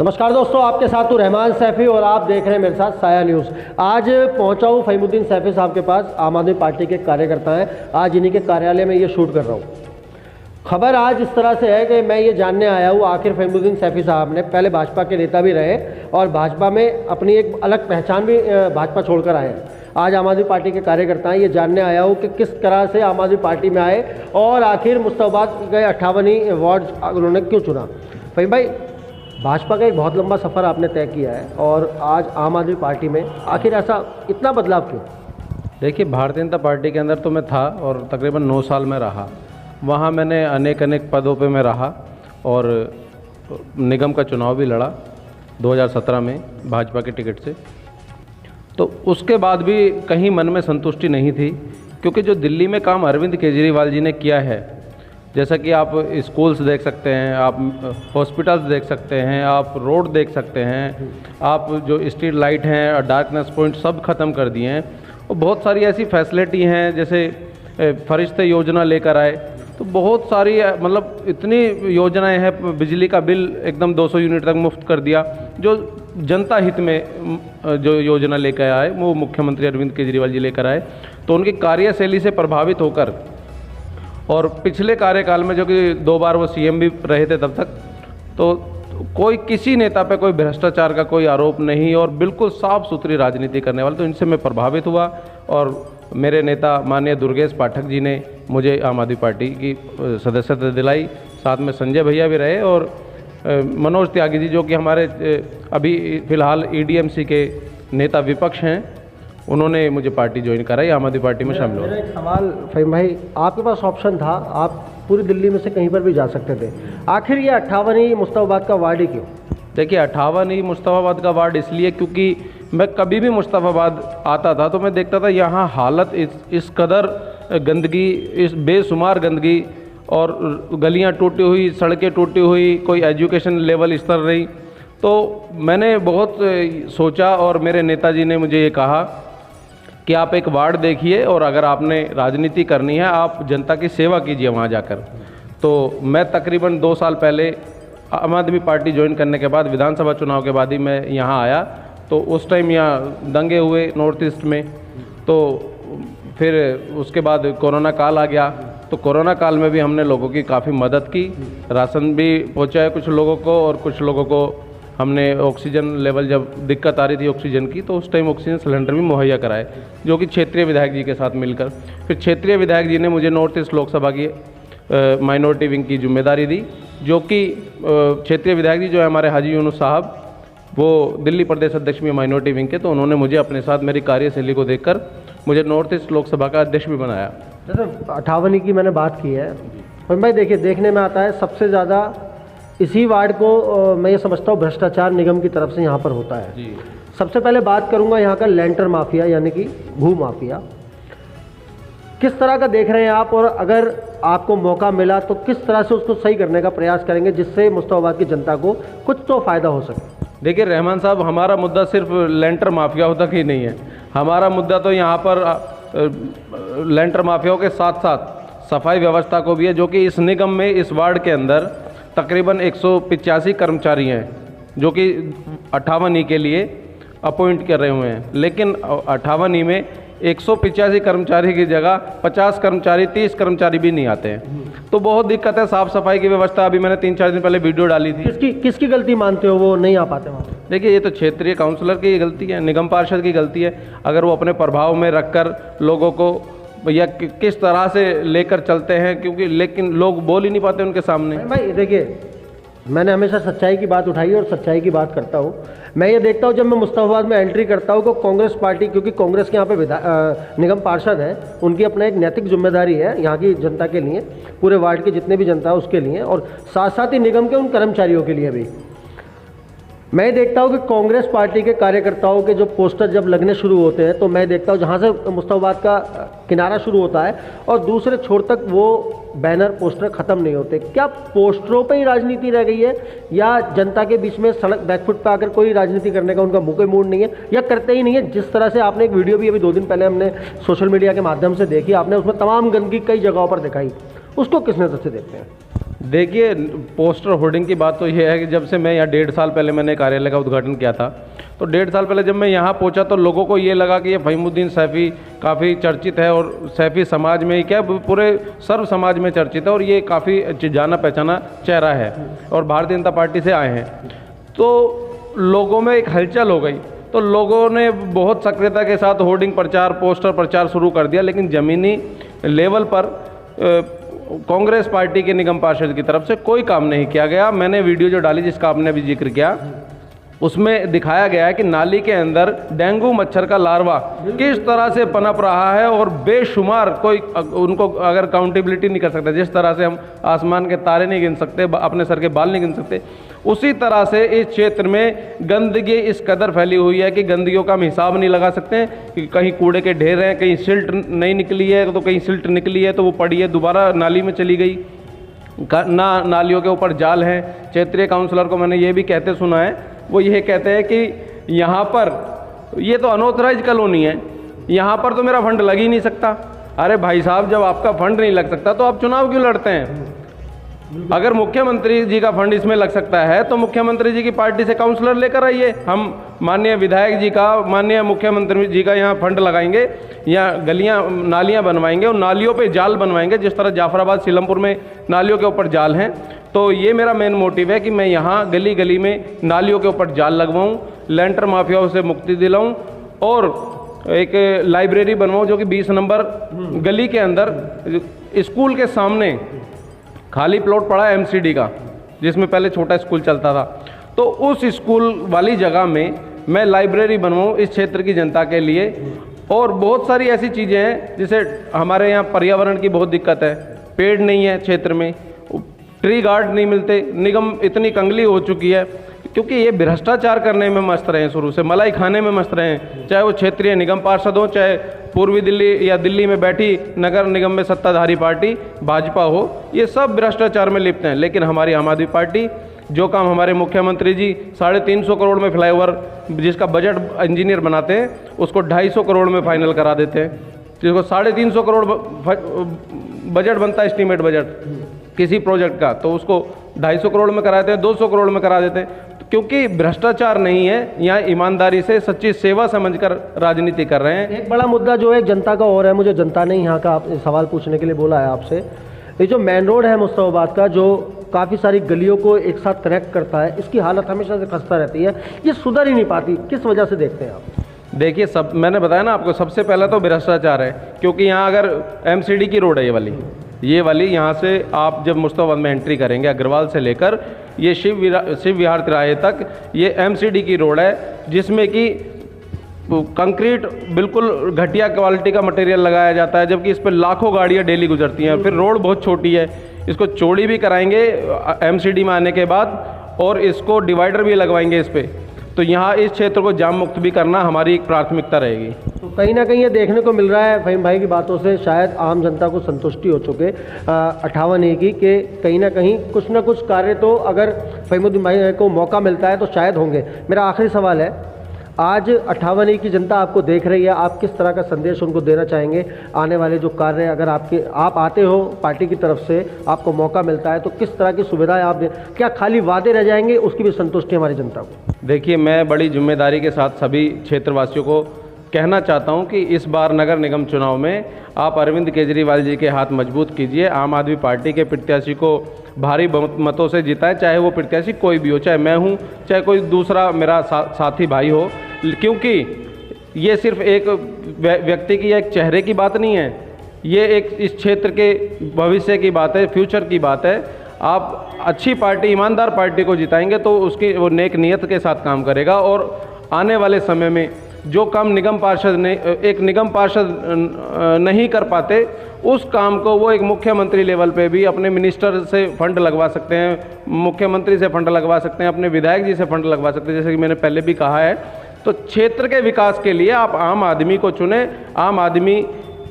नमस्कार दोस्तों, आपके साथ हूँ रहमान सैफी और आप देख रहे हैं मेरे साथ साया न्यूज़। आज पहुँचा हूँ फहीमुद्दीन सैफी साहब के पास। आम आदमी पार्टी के कार्यकर्ता हैं। आज इन्हीं के कार्यालय में ये शूट कर रहा हूँ। खबर आज इस तरह से है कि मैं ये जानने आया हूँ, आखिर फहीमुद्दीन सैफी साहब ने पहले भाजपा के नेता भी रहे और भाजपा में अपनी एक अलग पहचान भी भाजपा छोड़कर आए हैं। आज आम आदमी पार्टी के कार्यकर्ता हैं। ये जानने आया हूँ कि किस तरह से आम आदमी पार्टी में आए और आखिर मुस्तफाबाद के 58 वार्ड उन्होंने क्यों चुना। फहीम भाई, भाजपा का एक बहुत लंबा सफ़र आपने तय किया है और आज आम आदमी पार्टी में आखिर ऐसा इतना बदलाव क्यों? देखिए, भारतीय जनता पार्टी के अंदर तो मैं था और तकरीबन 9 साल में रहा। वहाँ मैंने अनेक पदों पे मैं रहा और निगम का चुनाव भी लड़ा 2017 में भाजपा के टिकट से। तो उसके बाद भी कहीं मन में संतुष्टि नहीं थी, क्योंकि जो दिल्ली में काम अरविंद केजरीवाल जी ने किया है, जैसा कि आप स्कूल्स देख सकते हैं, आप हॉस्पिटल्स देख सकते हैं, आप रोड देख सकते हैं, आप जो स्ट्रीट लाइट हैं और डार्कनेस पॉइंट सब ख़त्म कर दिए हैं। और बहुत सारी ऐसी फैसिलिटी हैं, जैसे फरिश्ते योजना लेकर आए, तो बहुत सारी मतलब इतनी योजनाएं हैं। बिजली का बिल एकदम 200 यूनिट तक मुफ्त कर दिया। जो जनता हित में जो योजना लेकर आए वो मुख्यमंत्री अरविंद केजरीवाल जी लेकर आए। तो उनकी कार्यशैली से प्रभावित होकर और पिछले कार्यकाल में जो कि 2 बार वो सीएम भी रहे थे तब तक, तो कोई किसी नेता पे कोई भ्रष्टाचार का कोई आरोप नहीं और बिल्कुल साफ सुथरी राजनीति करने वाले, तो इनसे मैं प्रभावित हुआ। और मेरे नेता माननीय दुर्गेश पाठक जी ने मुझे आम आदमी पार्टी की सदस्यता दिलाई। साथ में संजय भैया भी रहे और मनोज त्यागी जी, जो कि हमारे अभी फ़िलहाल ईडीएमसी के नेता विपक्ष हैं, उन्होंने मुझे पार्टी ज्वाइन कराई, आम आदमी पार्टी में शामिल हो। मेरा एक सवाल फहीम भाई, आपके पास ऑप्शन था, आप पूरी दिल्ली में से कहीं पर भी जा सकते थे, आखिर ये 58 मुस्तफाबाद का वार्ड ही क्यों? देखिए, 58 मुस्तफाबाद का वार्ड इसलिए क्योंकि मैं कभी भी मुस्तफाबाद आता था तो मैं देखता था यहाँ हालत इस कदर गंदगी, इस बेशुमार गंदगी और गलियाँ टूटी हुई, सड़कें टूटी हुई, कोई एजुकेशन लेवल स्तर नहीं। तो मैंने बहुत सोचा और मेरे नेताजी ने मुझे ये कहा कि आप एक वार्ड देखिए और अगर आपने राजनीति करनी है आप जनता की सेवा कीजिए वहाँ जाकर। तो मैं तकरीबन 2 साल पहले आम आदमी पार्टी ज्वाइन करने के बाद, विधानसभा चुनाव के बाद ही मैं यहाँ आया। तो उस टाइम यहाँ दंगे हुए नॉर्थ ईस्ट में, तो फिर उसके बाद कोरोना काल आ गया। तो कोरोना काल में भी हमने लोगों की काफ़ी मदद की, राशन भी पहुँचाया कुछ लोगों को और कुछ लोगों को हमने ऑक्सीजन लेवल, जब दिक्कत आ रही थी ऑक्सीजन की, तो उस टाइम ऑक्सीजन सिलेंडर भी मुहैया कराए, जो कि क्षेत्रीय विधायक जी के साथ मिलकर। फिर क्षेत्रीय विधायक जी ने मुझे नॉर्थ ईस्ट लोकसभा की माइनॉरिटी विंग की जिम्मेदारी दी, जो कि क्षेत्रीय विधायक जी जो है हमारे हाजी यूनुस साहब, वो दिल्ली प्रदेश अध्यक्ष भी माइनॉरिटी विंग के, तो उन्होंने मुझे अपने साथ मेरी कार्यशैली को देखकर मुझे नॉर्थ ईस्ट लोकसभा का अध्यक्ष भी बनाया। जैसे 58 की मैंने बात की है फहीम भाई, देखिए देखने में आता है सबसे ज़्यादा इसी वार्ड को मैं ये समझता हूँ भ्रष्टाचार निगम की तरफ से यहाँ पर होता है जी। सबसे पहले बात करूँगा यहाँ का लेंटर माफिया, यानी कि भू माफिया। किस तरह का देख रहे हैं आप, और अगर आपको मौका मिला तो किस तरह से उसको सही करने का प्रयास करेंगे जिससे मुस्तफाबाद की जनता को कुछ तो फ़ायदा हो सके? देखिए रहमान साहब, हमारा मुद्दा सिर्फ लेंटर माफियाओं तक ही नहीं है। हमारा मुद्दा तो यहाँ पर लेंटर माफियाओं के साथ साथ सफाई व्यवस्था को भी है, जो कि इस निगम में, इस वार्ड के अंदर तकरीबन 185 कर्मचारी हैं, जो कि 58 के लिए अपॉइंट कर रहे हुए हैं। लेकिन 58 में 185 कर्मचारी की जगह 50 कर्मचारी, 30 कर्मचारी भी नहीं आते हैं। तो बहुत दिक्कत है साफ़ सफाई की व्यवस्था। अभी मैंने 3-4 दिन पहले वीडियो डाली थी। किसकी गलती मानते हो वो नहीं आ पाते वहाँ? देखिए, ये तो क्षेत्रीय काउंसलर की गलती है, निगम पार्षद की गलती है। अगर वो अपने प्रभाव में रखकर लोगों को या किस तरह से लेकर चलते हैं, क्योंकि लेकिन लोग बोल ही नहीं पाते उनके सामने। भाई देखिए, मैंने हमेशा सच्चाई की बात उठाई और सच्चाई की बात करता हूँ। मैं ये देखता हूँ जब मैं मुस्तफाबाद में एंट्री करता हूँ तो कांग्रेस पार्टी, क्योंकि कांग्रेस के यहाँ पे निगम पार्षद हैं, उनकी अपना एक नैतिक जिम्मेदारी है यहाँ की जनता के लिए, पूरे वार्ड के जितने भी जनता है उसके लिए, और साथ साथ ही निगम के उन कर्मचारियों के लिए भी। मैं देखता हूँ कि कांग्रेस पार्टी के कार्यकर्ताओं के जो पोस्टर जब लगने शुरू होते हैं तो मैं देखता हूँ जहाँ से मुस्तफाबाद का किनारा शुरू होता है और दूसरे छोर तक वो बैनर पोस्टर ख़त्म नहीं होते। क्या पोस्टरों पे ही राजनीति रह गई है, या जनता के बीच में सड़क बैकफुट पे आकर कोई राजनीति करने का उनका मुँह कोई मूड नहीं है, या करते ही नहीं है? जिस तरह से आपने एक वीडियो भी अभी 2 दिन पहले हमने सोशल मीडिया के माध्यम से देखी, आपने उसमें तमाम गंदगी कई जगहों पर दिखाई, उसको किस नज़र से देखते हैं? देखिए, पोस्टर होर्डिंग की बात तो ये है कि जब से मैं यहाँ 1.5 साल पहले मैंने कार्यालय का उद्घाटन किया था, तो 1.5 साल पहले जब मैं यहाँ पहुँचा तो लोगों को ये लगा कि ये फ़हीमुद्दीन सैफ़ी काफ़ी चर्चित है और सैफ़ी समाज में ही क्या पूरे सर्व समाज में चर्चित है और ये काफ़ी जाना पहचाना चेहरा है और भारतीय जनता पार्टी से आए हैं। तो लोगों में एक हलचल हो गई, तो लोगों ने बहुत सक्रियता के साथ होर्डिंग प्रचार, पोस्टर प्रचार शुरू कर दिया, लेकिन ज़मीनी लेवल पर कांग्रेस पार्टी के निगम पार्षद की तरफ से कोई काम नहीं किया गया। मैंने वीडियो जो डाली जिसका आपने अभी जिक्र किया, उसमें दिखाया गया है कि नाली के अंदर डेंगू मच्छर का लार्वा किस तरह से पनप रहा है और बेशुमार, कोई उनको अगर काउंटेबिलिटी नहीं कर सकता, जिस तरह से हम आसमान के तारे नहीं गिन सकते, अपने सर के बाल नहीं गिन सकते, उसी तरह से इस क्षेत्र में गंदगी इस कदर फैली हुई है कि गंदगियों का हम हिसाब नहीं लगा सकते कि कहीं कूड़े के ढेर हैं, कहीं सिल्ट नहीं निकली है तो कहीं सिल्ट निकली है तो वो पड़ी है दोबारा नाली में चली गई, ना नालियों के ऊपर जाल हैं। क्षेत्रीय काउंसलर को मैंने ये भी कहते सुना है, वो ये कहते हैं कि यहाँ पर ये तो अनऑथराइज कॉलोनी है, यहाँ पर तो मेरा फंड लग ही नहीं सकता। अरे भाई साहब, जब आपका फंड नहीं लग सकता तो आप चुनाव क्यों लड़ते हैं? अगर मुख्यमंत्री जी का फंड इसमें लग सकता है तो मुख्यमंत्री जी की पार्टी से काउंसलर लेकर आइए, हम माननीय विधायक जी का, माननीय मुख्यमंत्री जी का यहाँ फंड लगाएंगे, यहाँ गलियाँ नालियाँ बनवाएंगे और नालियों पे जाल बनवाएंगे, जिस तरह जाफराबाद सीलमपुर में नालियों के ऊपर जाल हैं। तो ये मेरा मेन मोटिव है कि मैं यहाँ गली गली में नालियों के ऊपर जाल लगवाऊँ, लेंटर माफियाओं से मुक्ति दिलाऊँ और एक लाइब्रेरी बनवाऊँ जो कि 20 नंबर गली के अंदर स्कूल के सामने खाली प्लॉट पड़ा है एमसीडी का, जिसमें पहले छोटा स्कूल चलता था, तो उस स्कूल वाली जगह में मैं लाइब्रेरी बनवाऊँ इस क्षेत्र की जनता के लिए। और बहुत सारी ऐसी चीज़ें हैं जिसे हमारे यहाँ पर्यावरण की बहुत दिक्कत है, पेड़ नहीं है क्षेत्र में, ट्री गार्ड नहीं मिलते, निगम इतनी कंगली हो चुकी है क्योंकि ये भ्रष्टाचार करने में मस्त रहे हैं, शुरू से मलाई खाने में मस्त रहे हैं, चाहे वो क्षेत्रीय निगम पार्षद हो, चाहे पूर्वी दिल्ली या दिल्ली में बैठी नगर निगम में सत्ताधारी पार्टी भाजपा हो, ये सब भ्रष्टाचार में लिप्त हैं। लेकिन हमारी आम आदमी पार्टी, जो काम हमारे मुख्यमंत्री जी 350 करोड़ में फ्लाईओवर जिसका बजट इंजीनियर बनाते हैं उसको 250 करोड़ में फाइनल करा देते हैं, जिसको 350 करोड़ बजट बनता है, एस्टीमेट बजट किसी प्रोजेक्ट का, तो उसको 250 करोड़ में कराते हैं, 200 करोड़ में करा देते हैं, क्योंकि भ्रष्टाचार नहीं है, यहाँ ईमानदारी से सच्ची सेवा समझकर राजनीति कर रहे हैं। एक बड़ा मुद्दा जो है जनता का और है, मुझे जनता ने यहाँ का सवाल पूछने के लिए बोला है आपसे, ये जो मेन रोड है मुस्तफाबाद का, जो काफ़ी सारी गलियों को एक साथ कनेक्ट करता है, इसकी हालत हमेशा से खस्ता रहती है, ये सुधर ही नहीं पाती, किस वजह से देखते हैं आप? देखिए, सब मैंने बताया ना आपको, सबसे पहला तो भ्रष्टाचार है, क्योंकि यहाँ अगर एमसीडी की रोड है ये वाली यहाँ से आप जब मुस्तफाबाद में एंट्री करेंगे अग्रवाल से लेकर ये शिव विहार तिराहे तक ये एमसीडी की रोड है, जिसमें कि कंक्रीट बिल्कुल घटिया क्वालिटी का मटेरियल लगाया जाता है, जबकि इस पर लाखों गाड़ियाँ डेली गुजरती हैं। फिर रोड बहुत छोटी है, इसको चौड़ी भी कराएंगे एमसीडी में आने के बाद और इसको डिवाइडर भी लगवाएंगे इस पर, तो यहाँ इस क्षेत्र को जाम मुक्त भी करना हमारी एक प्राथमिकता रहेगी। तो कहीं ना कहीं ये देखने को मिल रहा है फ़हीम भाई की बातों से, शायद आम जनता को संतुष्टि हो चुके 58A की, कि कहीं ना कहीं कुछ ना कुछ कार्य तो अगर फ़हीमुद्दीन भाई को मौका मिलता है तो शायद होंगे। मेरा आखिरी सवाल है, आज 58A की जनता आपको देख रही है, आप किस तरह का संदेश उनको देना चाहेंगे? आने वाले जो कार्य, अगर आप आते हो पार्टी की तरफ से, आपको मौका मिलता है, तो किस तरह की सुविधाएं आप दें? क्या खाली वादे रह जाएंगे? उसकी भी संतुष्टि हमारी जनता को। देखिए, मैं बड़ी जिम्मेदारी के साथ सभी क्षेत्रवासियों को कहना चाहता हूं कि इस बार नगर निगम चुनाव में आप अरविंद केजरीवाल जी के हाथ मजबूत कीजिए, आम आदमी पार्टी के प्रत्याशी को भारी मतों से जिताएं, चाहे वो प्रत्याशी कोई भी हो, चाहे मैं हूं, चाहे कोई दूसरा मेरा साथी भाई हो, क्योंकि ये सिर्फ एक व्यक्ति की, एक चेहरे की बात नहीं है, ये एक इस क्षेत्र के भविष्य की बात है, फ्यूचर की बात है। आप अच्छी पार्टी, ईमानदार पार्टी को जिताएंगे तो उसकी वो नेक नियत के साथ काम करेगा और आने वाले समय में जो काम निगम पार्षद ने, एक निगम पार्षद नहीं कर पाते, उस काम को वो एक मुख्यमंत्री लेवल पे भी अपने मिनिस्टर से फंड लगवा सकते हैं, मुख्यमंत्री से फंड लगवा सकते हैं, अपने विधायक जी से फंड लगवा सकते हैं, जैसे कि मैंने पहले भी कहा है। तो क्षेत्र के विकास के लिए आप आम आदमी को चुने, आम आदमी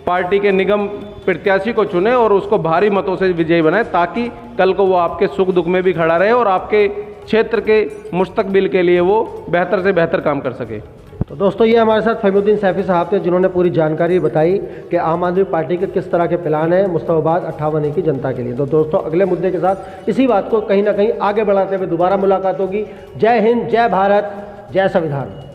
पार्टी के निगम प्रत्याशी को चुने और उसको भारी मतों से विजयी बनाए, ताकि कल को वो आपके सुख दुख में भी खड़ा रहे और आपके क्षेत्र के मुस्तकबिल के लिए वो बेहतर से बेहतर काम कर सके। तो दोस्तों ये हमारे साथ फहीमुद्दीन सैफी साहब थे, जिन्होंने पूरी जानकारी बताई कि आम आदमी पार्टी के किस तरह के प्लान है मुस्तफाबाद 58 की जनता के लिए। तो दोस्तों अगले मुद्दे के साथ इसी बात को कहीं ना कहीं आगे बढ़ाते हुए दोबारा मुलाकात होगी। जय हिंद, जय भारत, जय संविधान।